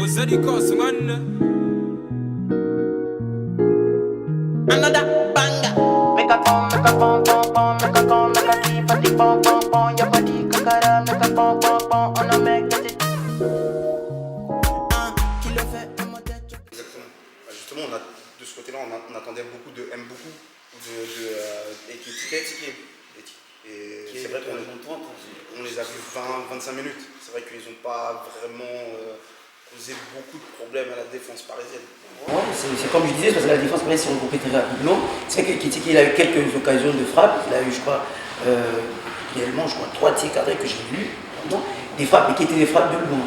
Another banger. Make a pom, make a pom pom pom, make a pom, make a keep a tick pom pom pom. Your body kakara, make a pom pom pom, on a make it. Qui le fait à ma tête. Exactement. Justement, de ce côté-là, on attendait beaucoup et qui tiquaient. Et c'est vrai qu'on les a vus 20-25 minutes. C'est vrai qu'ils n'ont pas vraiment causé beaucoup de problèmes à la défense parisienne. Ouais, c'est comme je disais, parce que la défense parisienne s'est regroupée très rapidement. C'est vrai qu'il a eu quelques occasions de frappe. Il a eu, je crois, réellement, 3 tirs cadrés que j'ai vus. Des frappes, mais qui étaient des frappes de loin.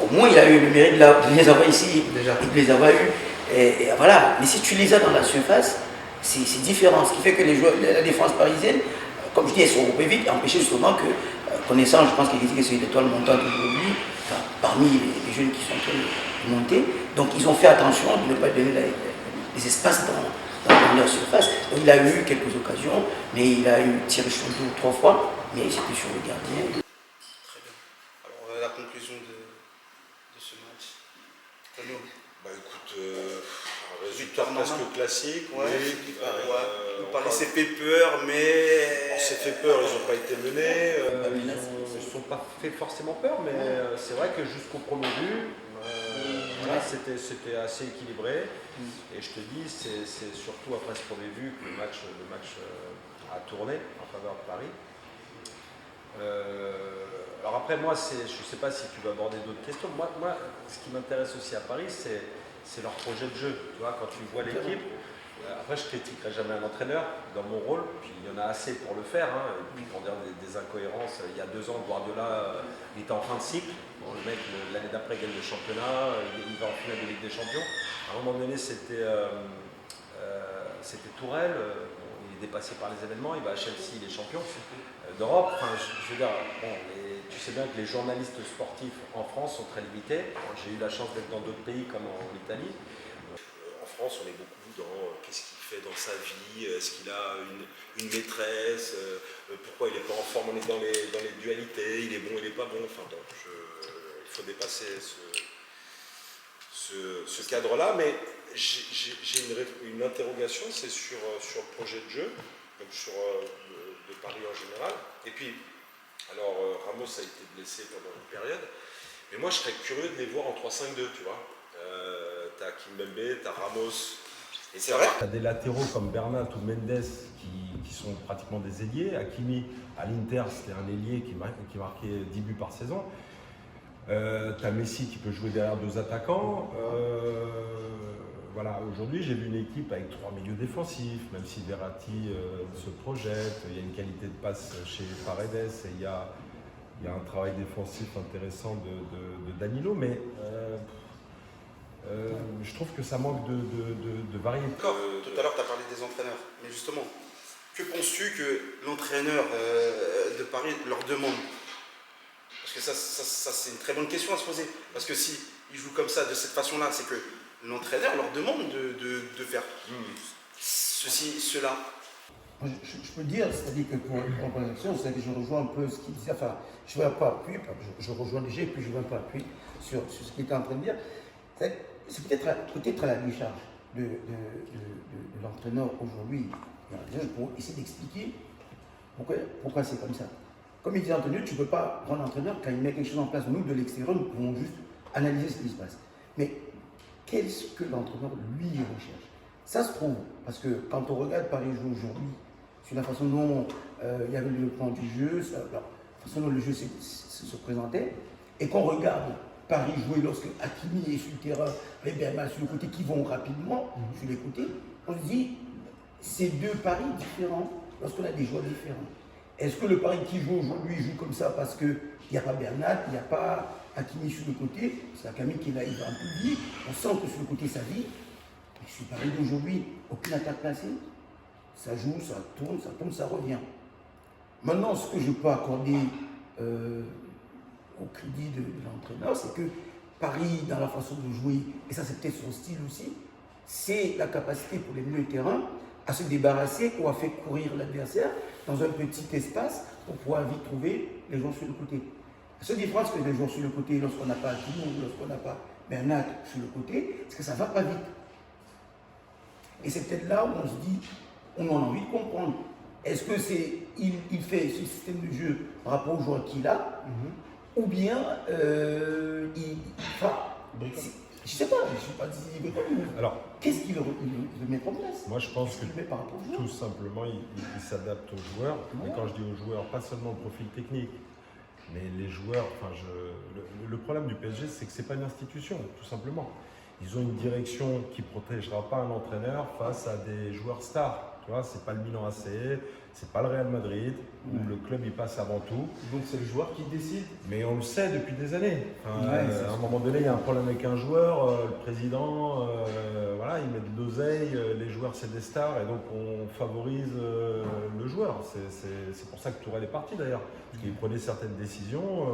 Au moins, il a eu le mérite de les avoir ici déjà. Et de les avoir eus. Et voilà. Mais si tu les as dans la surface, c'est différent. Ce qui fait que la défense parisienne, comme je dis, elles sont regroupées vite, empêcher justement que, connaissant, je pense qu'il dit que c'est l'étoile montante aujourd'hui, enfin, parmi les jeunes qui sont en train de monter, donc ils ont fait attention de ne pas donner des espaces dans leur surface. Donc il a eu quelques occasions, mais il a eu tiré sur 2 ou 3 fois, mais c'était sur le gardien. Très bien. Alors la conclusion de ce match. Bah écoute, un résultat presque classique. Ouais, oui. Le Paris s'est fait peur, mais... On s'est fait peur, ils n'ont pas été menés. Ils ne se sont pas fait forcément peur, mais c'est vrai que jusqu'au premier but, voilà, c'était assez équilibré. Et je te dis, c'est surtout après ce premier but que le match a tourné en faveur de Paris. Alors après, moi, je ne sais pas si tu veux aborder d'autres questions. Moi, ce qui m'intéresse aussi à Paris, c'est leur projet de jeu. Tu vois, quand tu vois l'équipe, après, je ne critiquerai jamais un entraîneur dans mon rôle, puis il y en a assez pour le faire. Hein. Et puis, pour dire des incohérences, il y a 2 ans, Guardiola, il était en fin de cycle. Bon, le mec, l'année d'après, gagne le championnat, il va en finale de Ligue des Champions. À un moment donné, c'était Tourelle. Il est dépassé par les événements, il va à Chelsea, il est champion d'Europe. Enfin, je veux dire, bon, tu sais bien que les journalistes sportifs en France sont très limités. J'ai eu la chance d'être dans d'autres pays comme en Italie. En France, on est beaucoup dans qu'est-ce qu'il fait dans sa vie, est-ce qu'il a une maîtresse, pourquoi il n'est pas en forme, on est dans les dualités, il est bon, il n'est pas bon. Enfin, donc, il faut dépasser ce cadre-là, mais j'ai une interrogation, c'est sur le projet de jeu, donc sur de Paris en général. Et puis, alors Ramos a été blessé pendant une période, mais moi je serais curieux de les voir en 3-5-2, tu vois. T'as Kimpembe, t'as Ramos. Et c'est vrai. T'as des latéraux comme Bernat ou Mendes qui sont pratiquement des ailiers. Hakimi à l'Inter, c'était un ailier qui marquait 10 buts par saison. T'as Messi qui peut jouer derrière 2 attaquants. Voilà, aujourd'hui j'ai vu une équipe avec 3 milieux défensifs, même si Verratti se projette, il y a une qualité de passe chez Paredes et il y a un travail défensif intéressant de Danilo, mais je trouve que ça manque de variété. D'accord, tout à l'heure tu as parlé des entraîneurs, mais justement, que penses-tu que l'entraîneur de Paris leur demande? Parce que ça c'est une très bonne question à se poser, parce que si ils jouent comme ça, de cette façon-là, c'est que l'entraîneur leur demande de faire ceci, cela. Je peux dire, c'est-à-dire que pour une compréhension, c'est-à-dire que je rejoins un peu ce qu'il disait, enfin, je ne vais pas appuyer, je rejoins déjà, et puis je ne vais pas appuyer sur ce qu'il était en train de dire. C'est peut-être à la décharge de l'entraîneur aujourd'hui, pour essayer d'expliquer pourquoi c'est comme ça. Comme il disait Antonio, tu ne peux pas prendre l'entraîneur quand il met quelque chose en place. Nous, de l'extérieur, nous pouvons juste analyser ce qui se passe. Mais qu'est-ce que l'entraîneur, lui, recherche? Ça se trouve, parce que quand on regarde Paris jouer aujourd'hui, sur la façon dont il y avait le plan du jeu, la façon dont le jeu se présentait, et qu'on regarde Paris jouer lorsque Hakimi est sur le terrain, avec Bernat sur le côté, qui vont rapidement sur les côtés, on se dit, c'est 2 paris différents lorsqu'on a des joueurs différents. Est-ce que le Paris qui joue aujourd'hui joue comme ça parce qu'il n'y a pas Bernat, il n'y a pas Hakimi sur le côté, c'est Hakimi qui va en public, on sent que sur le côté ça vit. Mais sur Paris d'aujourd'hui, aucune attaque placée, ça joue, ça tourne, ça revient. Maintenant, ce que je peux accorder au crédit de l'entraîneur, c'est que Paris, dans la façon de jouer, et ça c'est peut-être son style aussi, c'est la capacité pour les milieux de terrain à se débarrasser ou à faire courir l'adversaire dans un petit espace pour pouvoir vite trouver les gens sur le côté. La seule différence que les joueurs sur le côté, lorsqu'on n'a pas Tino, lorsqu'on n'a pas Bernat sur le côté, c'est que ça ne va pas vite. Et c'est peut-être là où on se dit, on a envie de comprendre. Est-ce que c'est, il fait ce système de jeu par rapport aux joueurs qu'il a, ou bien enfin, je ne sais pas, je ne sais pas si Alors, qu'est-ce qu'il veut mettre en place? moi je pense Qu'est-ce que qu'il met par rapport aux joueurs? tout simplement il s'adapte aux joueurs. Et quand je dis aux joueurs, pas seulement le profil technique, mais les joueurs, enfin le problème du PSG, c'est que c'est pas une institution, tout simplement. Ils ont une direction qui ne protégera pas un entraîneur face à des joueurs stars. Tu vois, c'est pas le Milan AC, c'est pas le Real Madrid, où le club il passe avant tout. Donc c'est le joueur qui décide. Mais on le sait depuis des années. Enfin, Ouais, à un moment donné, il y a un problème avec un joueur, le président, voilà, il met de l'oseille, les joueurs c'est des stars, et donc on favorise le joueur. C'est pour ça que Tourelle est parti d'ailleurs, parce qu'il prenait certaines décisions.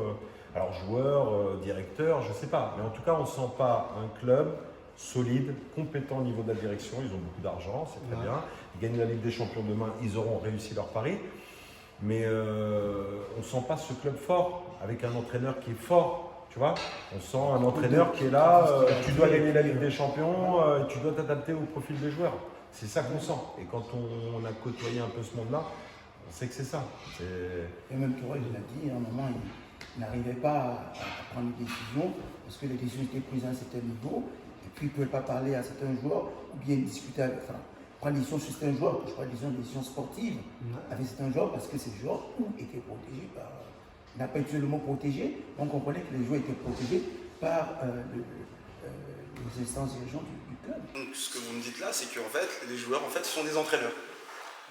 Alors joueur, directeur, je ne sais pas. Mais en tout cas, on ne sent pas un club solide, compétent au niveau de la direction. Ils ont beaucoup d'argent, c'est très bien. Ils gagnent la Ligue des Champions demain, ils auront réussi leur pari. Mais on ne sent pas ce club fort, avec un entraîneur qui est fort. Tu vois, on sent un entraîneur qui est là, tu dois gagner la Ligue des Champions, tu dois t'adapter au profil des joueurs. C'est ça qu'on sent. Et quand on a côtoyé un peu ce monde-là, on sait que c'est ça. Et même Tourelle, il a dit, à un moment, il n'arrivait pas à prendre des décisions, parce que les décisions étaient prises à un certain niveau, et puis il ne pouvait pas parler à certains joueurs, ou bien discuter avec, enfin, prendre des décisions sur certains joueurs, je parle des décisions sportives, avec certains joueurs, parce que ces joueurs étaient protégés par, il n'a pas utilisé le mot protégé, on comprenait que les joueurs étaient protégés par les instances dirigeantes du club. Donc ce que vous me dites là, c'est qu'en fait, les joueurs en fait sont des entraîneurs.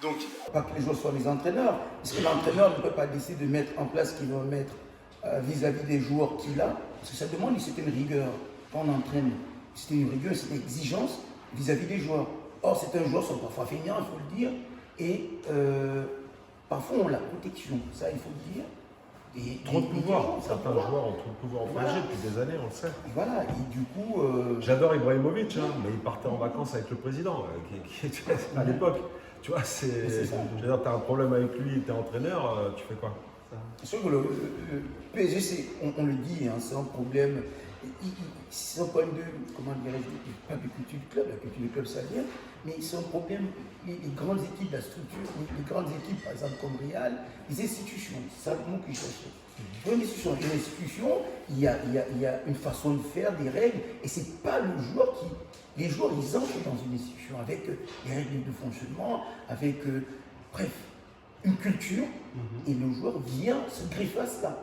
Donc, Pas que les joueurs soient les entraîneurs, parce que l'entraîneur ne peut pas décider de mettre en place ce qu'il va mettre vis-à-vis des joueurs qu'il a, parce que ça demande une certaine rigueur. Quand on entraîne, c'était une rigueur, c'est une exigence vis-à-vis des joueurs. Or, certains joueurs sont parfois feignants, il faut le dire, et parfois on a la protection, ça il faut le dire. Trop de pouvoir. Certains pouvoir. joueurs ont trop de pouvoir au PSG depuis des années, on le sait. Et voilà, et du coup. J'adore Ibrahimovic, hein, mais il partait en vacances avec le président à l'époque. Tu vois, C'est ça. je veux dire, t'as un problème avec lui, t'es entraîneur, tu fais quoi? C'est sûr que le PSG, on le dit, hein, c'est un problème. C'est un problème de, comment dirais-je, pas de culture du club, la culture du club ça vient, mais c'est un problème, les grandes équipes, la structure, les grandes équipes, par exemple comme Real, les institutions, c'est ça le mot que je cherchais. Pour une institution, il y a une façon de faire, des règles, et c'est pas le joueur qui. Les joueurs, ils entrent dans une institution avec des règles de fonctionnement, avec, bref, une culture, et le joueur vient se greffer à cela.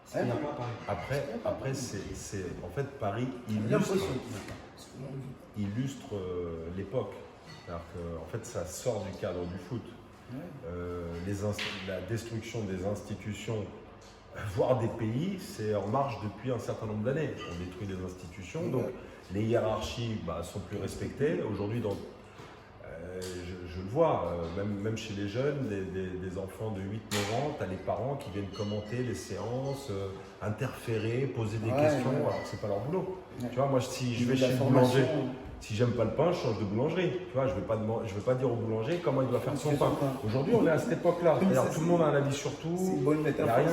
ça n'y a pas à Paris. Après c'est en fait Paris illustre l'époque. C'est-à-dire que, en fait, ça sort du cadre du foot. La destruction des institutions, voire des pays, c'est en marche depuis un certain nombre d'années. On détruit les institutions, donc les hiérarchies sont plus respectées. Aujourd'hui, je le vois, même chez les jeunes, des enfants de 8-9 ans, tu as les parents qui viennent commenter les séances, interférer, poser des questions, alors que c'est pas leur boulot. Tu vois, moi, si je vais chez le boulanger, si j'aime pas le pain, je change de boulangerie. Tu vois, je vais pas dire au boulanger comment il doit faire son pain. Aujourd'hui, on est à cette époque-là. Tout le monde a un avis sur tout. Il n'y a rien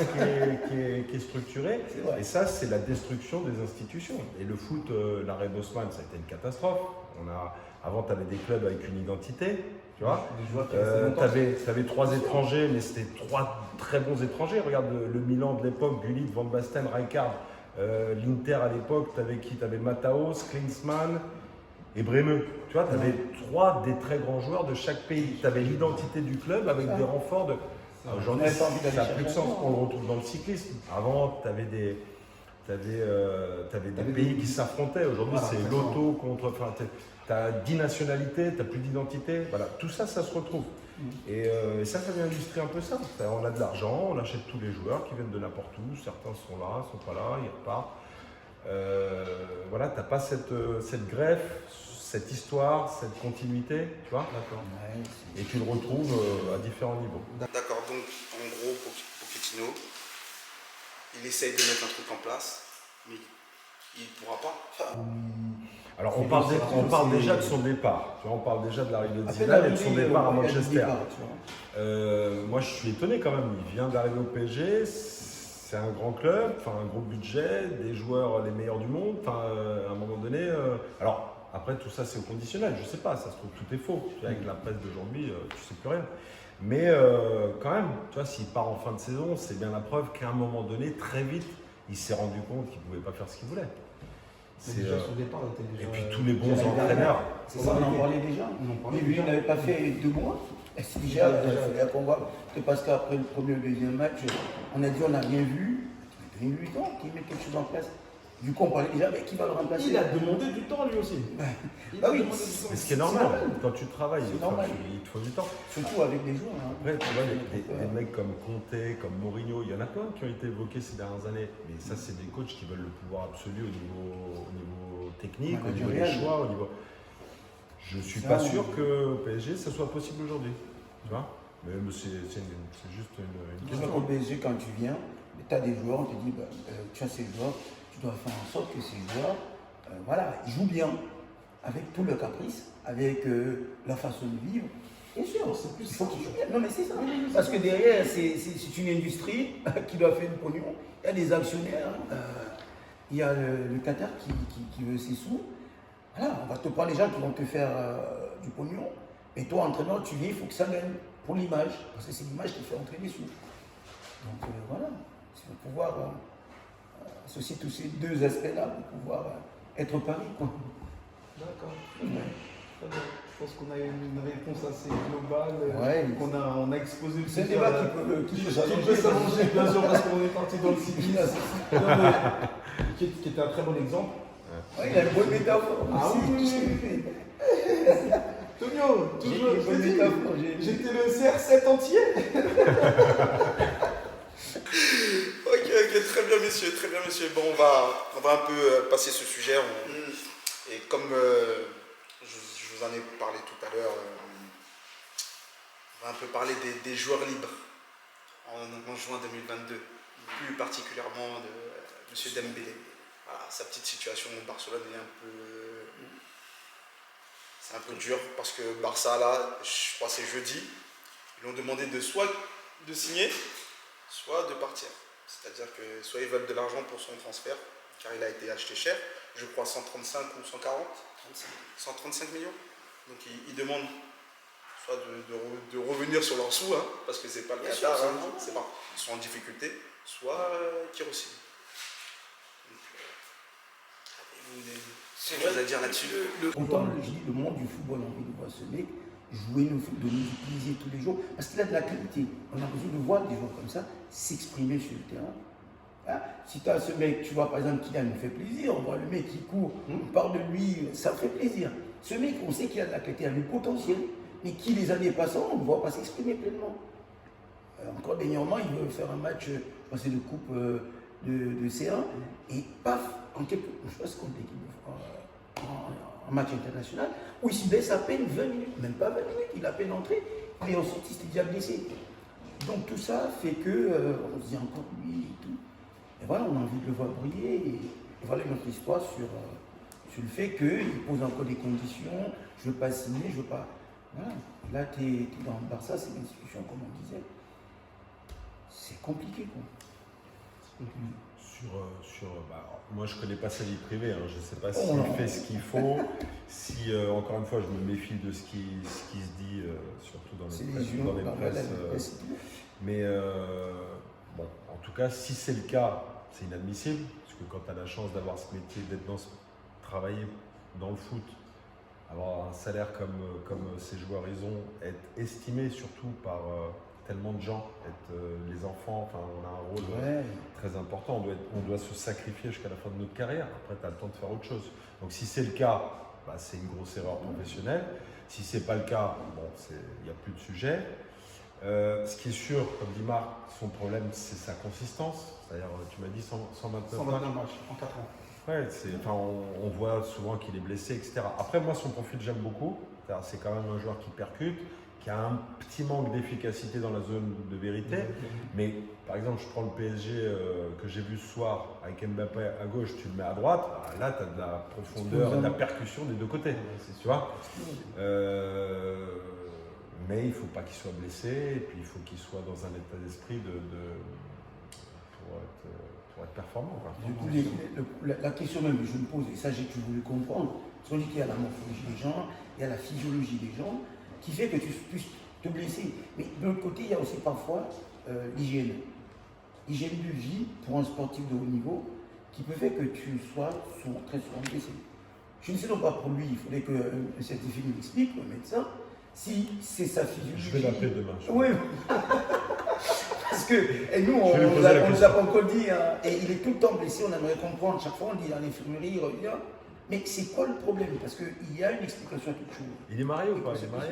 qui est structuré. Et ça, c'est la destruction des institutions. Et le foot, l'arrêt d'Haussmann, ça a été une catastrophe. Avant, tu avais des clubs avec une identité. Tu vois, tu avais 3 étrangers, mais c'était 3 très bons étrangers. Regarde le Milan de l'époque, Gullit, Van Basten, Rijkaard. L'Inter à l'époque, tu avais qui? Tu avais Mataos, Klinsmann et Bremeux. Tu vois, tu avais 3 des très grands joueurs de chaque pays. Tu avais l'identité du club avec des renforts de. Aujourd'hui, ça n'a plus de sens. On le retrouve dans le cyclisme. Avant, tu avais des. Des pays qui s'affrontaient. Aujourd'hui, c'est l'auto contre. Enfin, tu as 10 nationalités, tu n'as plus d'identité. Voilà, tout ça, ça se retrouve. Et ça vient illustrer un peu ça. On a de l'argent, on achète tous les joueurs qui viennent de n'importe où. Certains sont là, sont pas là, ils repartent. Voilà, tu n'as pas cette greffe, cette histoire, cette continuité, tu vois. D'accord. Et tu le retrouves à différents niveaux. D'accord, donc en gros, Pochettino, il essaye de mettre un truc en place, mais il ne pourra pas. Alors on parle déjà de son départ. Tu vois, on parle déjà de l'arrivée de Zidane et de son départ à Manchester. Moi je suis étonné quand même. Il vient d'arriver au PSG. c'est un grand club, enfin un gros budget, des joueurs les meilleurs du monde. Enfin, à un moment donné, alors après tout ça c'est au conditionnel. Je sais pas, ça se trouve tout est faux. Tu vois, avec la presse d'aujourd'hui, tu sais plus rien. Mais quand même, tu vois, s'il part en fin de saison, c'est bien la preuve qu'à un moment donné, très vite, il s'est rendu compte qu'il pouvait pas faire ce qu'il voulait. C'est déjà son départ était déjà. Et puis tous les bons entraîneurs. C'est ça, on en parlait déjà. Mais lui, il n'avait pas fait 2 mois. Et c'est déjà, il fallait qu'on voit. Parce qu'après le premier ou le deuxième match, on a dit on n'a rien vu. Il a donné 8 ans qu'il met quelque chose en place. Du coup, on parlait déjà, mais qui va le remplacer? Il a demandé du temps lui aussi. Ah oui, Mais ce qui est normal, quand tu travailles, C'est normal. il te faut du temps. surtout avec les joueurs. Hein. Après, tu vois, des mecs comme Conte, comme Mourinho, il y en a plein qui ont été évoqués ces dernières années. Mais ça, c'est des coachs qui veulent le pouvoir absolu au niveau technique, au niveau des choix, au niveau. Je suis pas sûr que au PSG, ça soit possible aujourd'hui. Tu vois? Mais c'est juste une Tu vois, question. au PSG, quand tu viens, tu as des joueurs, on te dit, tu as ces joueurs, tu dois faire en sorte que ces joueurs, voilà, ils jouent bien, avec tout le caprice, avec la façon de vivre. Bien sûr, il faut qu'ils jouent bien. Non, mais c'est ça. Parce que derrière, c'est une industrie qui doit faire du pognon. Il y a des actionnaires, il y a le Qatar qui veut ses sous. Voilà, on va te prendre les gens qui vont te faire du pognon. Et toi, entraîneur, tu viens, il faut que ça gagne pour l'image. Parce que c'est l'image qui fait entrer les sous. Donc voilà, il faut pouvoir associer tous ces deux aspects-là pour pouvoir être Paris. Quoi. D'accord. Très bien. Je pense qu'on a une réponse assez globale. Ouais. On a exposé le C'est un sujet débat à- qui peut qui s'allonger. peut s'allonger, bien sûr, parce qu'on est parti dans le cyclisme. Non, mais qui était un très bon exemple. Ouais, il a une bonne métaphore. Ah aussi. oui, oui, oui. Tonio, J'ai toujours, une je bonne t'ai dit, métaphore. j'étais le CR7 entier. Ok, très bien messieurs. Bon, on va un peu passer ce sujet. Et comme je vous en ai parlé tout à l'heure, on va un peu parler des joueurs libres en juin 2022, plus particulièrement de M. Dembélé. Voilà, sa petite situation au Barcelone est c'est un peu dur parce que Barça, là, je crois que c'est jeudi, ils l'ont demandé soit de signer, soit de partir. C'est-à-dire que soit ils veulent de l'argent pour son transfert, car il a été acheté cher, je crois 135 ou 140, 135 millions. Donc ils demandent soit de revenir sur leurs sous, hein, parce que c'est pas le Qatar, ils sont en difficulté, soit qu'ils re-signent. Avez-vous des choses à dire là-dessus? Pourtant, je dis, le monde du football a envie de voir ce mec jouer le foot, donner du plaisir tous les jours, parce qu'il a de la qualité. On a besoin de voir des joueurs comme ça s'exprimer sur le terrain. Hein? Si tu as ce mec, tu vois par exemple Kylian, nous fait plaisir, on voit le mec qui court, on parle de lui, ça fait plaisir. Ce mec, on sait qu'il a de la qualité, il a du potentiel, mais qui les années passant, on ne voit pas s'exprimer pleinement. Encore dernièrement, il veut faire un match, je crois que c'est de coupe de C1, et paf, je sais pas ce qu'on dit, en match international, où il se baisse à peine 20 minutes, même pas 20 minutes, il a à peine entré, il est ensuite il s'était déjà blessé. Donc tout ça fait que on se dit encore lui et tout. Et voilà, on a envie de le voir briller. Et voilà notre histoire sur le fait qu'il pose encore des conditions, je ne veux pas signer, je ne veux pas. Voilà. Là, tu es dans le Barça, c'est une institution, comme on disait. C'est compliqué, quoi. C'est compliqué. Moi, je ne connais pas sa vie privée. Hein. Je ne sais pas s'il fait ce qu'il faut. Si, encore une fois, je me méfie de ce qui se dit, surtout dans les presses. Mais bon, en tout cas, si c'est le cas, c'est inadmissible. Parce que quand tu as la chance d'avoir ce métier, travailler dans le foot, avoir un salaire comme ces joueurs, ils ont, être estimés surtout par tellement de gens, être les enfants, enfin on a un rôle très important, on doit se sacrifier jusqu'à la fin de notre carrière, après tu as le temps de faire autre chose. Donc si c'est le cas, bah, c'est une grosse erreur professionnelle. Si c'est pas le cas, bon, il n'y a plus de sujet. Ce qui est sûr, comme dit Marc, son problème c'est sa consistance, c'est-à-dire tu m'as dit 129 matchs en 4 ans. Ouais, on voit souvent qu'il est blessé, etc. Après, moi, son profil, j'aime beaucoup. C'est quand même un joueur qui percute, qui a un petit manque d'efficacité dans la zone de vérité. Mais par exemple, je prends le PSG que j'ai vu ce soir avec Mbappé à gauche, tu le mets à droite. Là, tu as de la profondeur, de la percussion des deux côtés. Tu vois mais il ne faut pas qu'il soit blessé, et puis il faut qu'il soit dans un état d'esprit pour être performant. Quoi. Du coup, la question même que je me pose, et ça j'ai toujours voulu comprendre, parce qu'on dit qu'il y a la morphologie des gens, il y a la physiologie des gens, qui fait que tu puisses te blesser. Mais de l'autre côté, il y a aussi parfois l'hygiène. L'hygiène de vie pour un sportif de haut niveau, qui peut faire que tu sois très souvent blessé. Je ne sais donc pas pour lui, il faudrait qu'un scientifique nous explique, un médecin, si c'est sa physiologie. Je vais l'appeler demain. Oui. Parce que et nous, on Je vais lui ne poser la nous a question. pas encore dit, hein, et il est tout le temps blessé, on aimerait comprendre, chaque fois on dit à l'infirmerie, il revient. Mais c'est quoi le problème? Parce qu'il y a une explication à toute chose. Il est marié ou pas? Et Il est marié?